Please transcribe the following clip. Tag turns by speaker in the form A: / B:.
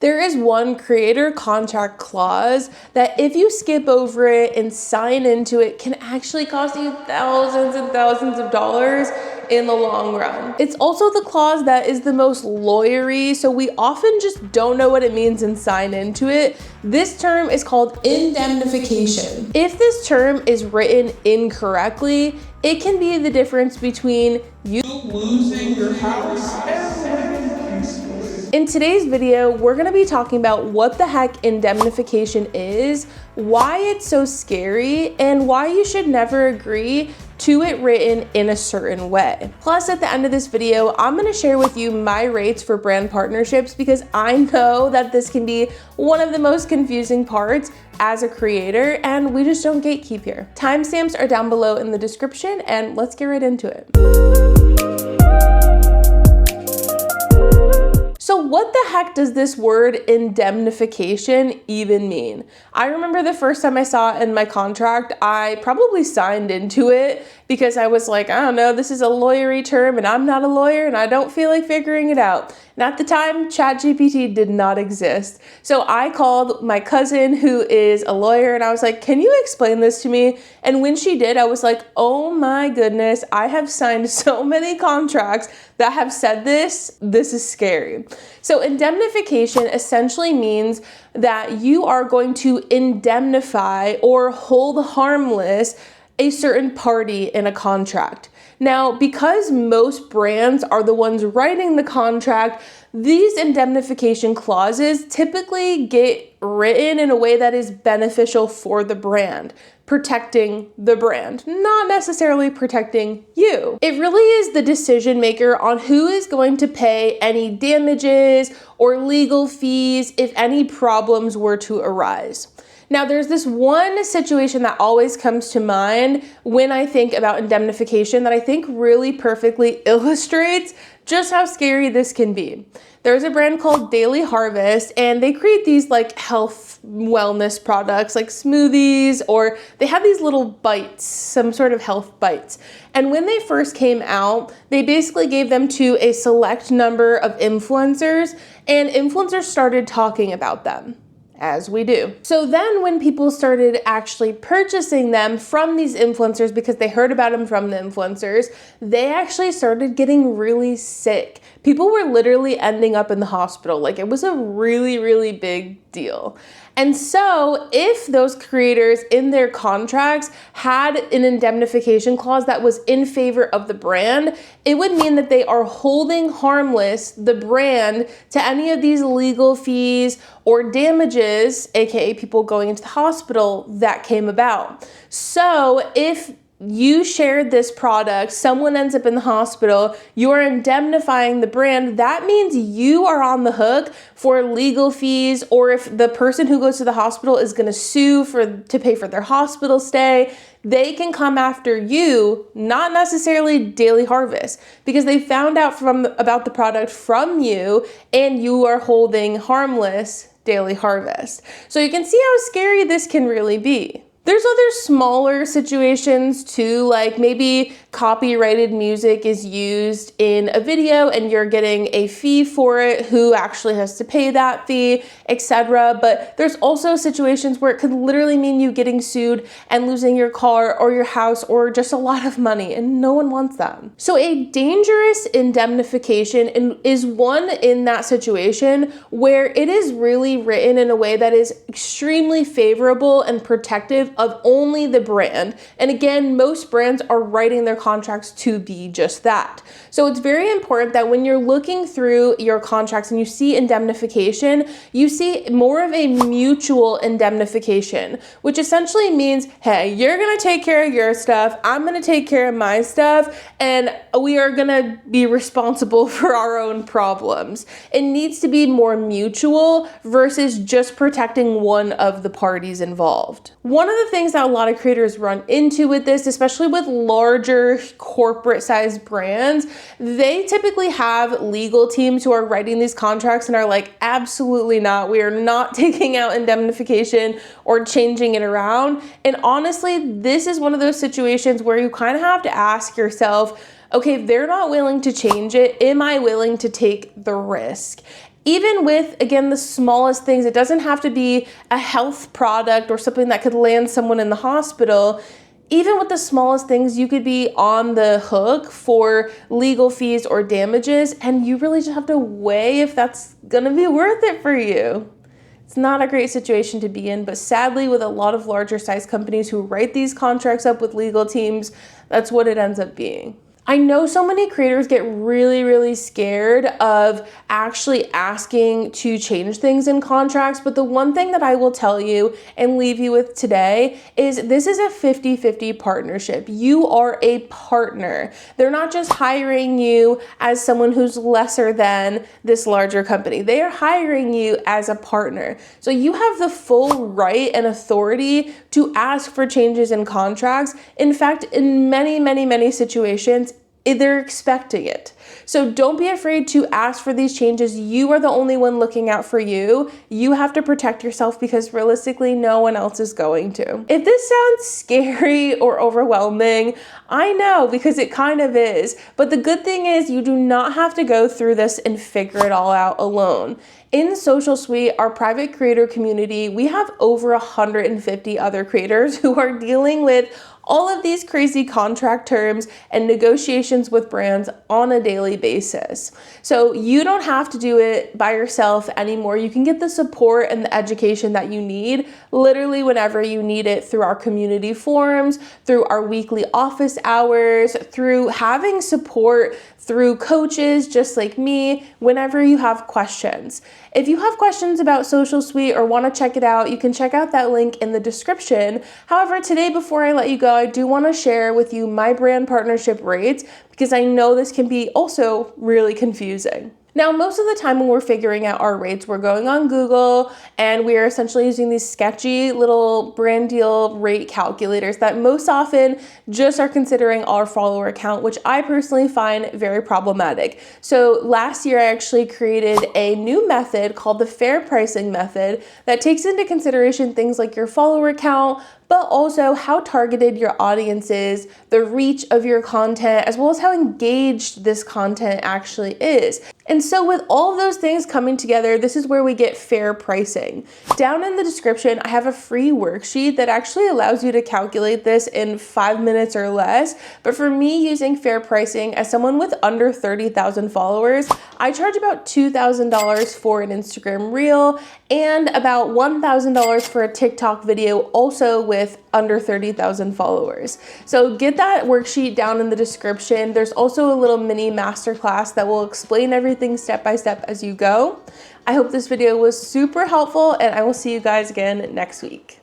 A: There is one creator contract clause that if you skip over it and sign into it can actually cost you thousands and thousands of dollars in the long run. It's also the clause that is the most lawyery, so we often just don't know what it means and sign into it. This term is called indemnification. If this term is written incorrectly, it can be the difference between you losing your house and living peacefully. In today's video, we're gonna be talking about what the heck indemnification is, why it's so scary, and why you should never agree to it written in a certain way. Plus, at the end of this video, I'm gonna share with you my rates for brand partnerships because I know that this can be one of the most confusing parts as a creator, and we just don't gatekeep here. Timestamps are down below in the description, and let's get right into it. So what the heck does this word indemnification even mean? I remember the first time I saw it in my contract, I probably signed into it because I was like, I don't know, this is a lawyery term and I'm not a lawyer and I don't feel like figuring it out. And at the time, ChatGPT did not exist. So I called my cousin who is a lawyer and I was like, can you explain this to me? And when she did, I was like, oh my goodness, I have signed so many contracts that have said this. This is scary. So indemnification essentially means that you are going to indemnify or hold harmless a certain party in a contract. Now, because most brands are the ones writing the contract, these indemnification clauses typically get written in a way that is beneficial for the brand, protecting the brand, not necessarily protecting you. It really is the decision maker on who is going to pay any damages or legal fees if any problems were to arise. Now, there's this one situation that always comes to mind when I think about indemnification that I think really perfectly illustrates just how scary this can be. There's a brand called Daily Harvest, and they create these like health wellness products like smoothies, or they have these little bites, some sort of health bites. And when they first came out, they basically gave them to a select number of influencers, and influencers started talking about them. As we do. So then when people started actually purchasing them from these influencers because they heard about them from the influencers, they actually started getting really sick. People were literally ending up in the hospital. Like, it was a really, really big deal. And so if those creators in their contracts had an indemnification clause that was in favor of the brand, it would mean that they are holding harmless the brand to any of these legal fees or damages, aka people going into the hospital, that came about. So if you shared this product, someone ends up in the hospital, you are indemnifying the brand, that means you are on the hook for legal fees, or if the person who goes to the hospital is gonna sue to pay for their hospital stay, they can come after you, not necessarily Daily Harvest, because they found out about the product from you and you are holding harmless Daily Harvest. So you can see how scary this can really be. There's other smaller situations too, like maybe copyrighted music is used in a video and you're getting a fee for it, who actually has to pay that fee, etc. But there's also situations where it could literally mean you getting sued and losing your car or your house or just a lot of money, and no one wants that. So a dangerous indemnification is one in that situation where it is really written in a way that is extremely favorable and protective of only the brand. And again, most brands are writing their contracts to be just that. So it's very important that when you're looking through your contracts and you see indemnification, you see more of a mutual indemnification, which essentially means, hey, you're gonna take care of your stuff, I'm gonna take care of my stuff, and we are gonna be responsible for our own problems. It needs to be more mutual versus just protecting one of the parties involved. One of the things that a lot of creators run into with this, especially with larger corporate sized brands, they typically have legal teams who are writing these contracts and are like, absolutely not. We are not taking out indemnification or changing it around. And honestly, this is one of those situations where you kind of have to ask yourself, okay, if they're not willing to change it, am I willing to take the risk? Even with, again, the smallest things, it doesn't have to be a health product or something that could land someone in the hospital. Even with the smallest things, you could be on the hook for legal fees or damages, and you really just have to weigh if that's gonna be worth it for you. It's not a great situation to be in, but sadly, with a lot of larger size companies who write these contracts up with legal teams, that's what it ends up being. I know so many creators get really scared of actually asking to change things in contracts, but the one thing that I will tell you and leave you with today is this is a 50-50 partnership. You are a partner. They're not just hiring you as someone who's lesser than this larger company. They are hiring you as a partner. So you have the full right and authority to ask for changes in contracts. In fact, in many situations, they're expecting it. So don't be afraid to ask for these changes. You are the only one looking out for you. You have to protect yourself because realistically, no one else is going to. If this sounds scary or overwhelming, I know, because it kind of is. But the good thing is you do not have to go through this and figure it all out alone. In Social Suite, our private creator community, we have over 150 other creators who are dealing with all of these crazy contract terms and negotiations with brands on a daily basis. So you don't have to do it by yourself anymore. You can get the support and the education that you need literally whenever you need it through our community forums, through our weekly office hours, through having support through coaches just like me whenever you have questions. If you have questions about Social Suite or want to check it out, you can check out that link in the description. However, today, before I let you go, I do want to share with you my brand partnership rates because I know this can be also really confusing. Now, most of the time when we're figuring out our rates, we're going on Google and we are essentially using these sketchy little brand deal rate calculators that most often just are considering our follower count, which I personally find very problematic. So last year, I actually created a new method called the fair pricing method that takes into consideration things like your follower count, but also how targeted your audience is, the reach of your content, as well as how engaged this content actually is. And so with all of those things coming together, this is where we get fair pricing. Down in the description, I have a free worksheet that actually allows you to calculate this in 5 minutes or less. But for me, using fair pricing as someone with under 30,000 followers, I charge about $2,000 for an Instagram reel and about $1,000 for a TikTok video, also with under 30,000 followers. So get that worksheet down in the description. There's also a little mini masterclass that will explain everything step by step as you go. I hope this video was super helpful and I will see you guys again next week.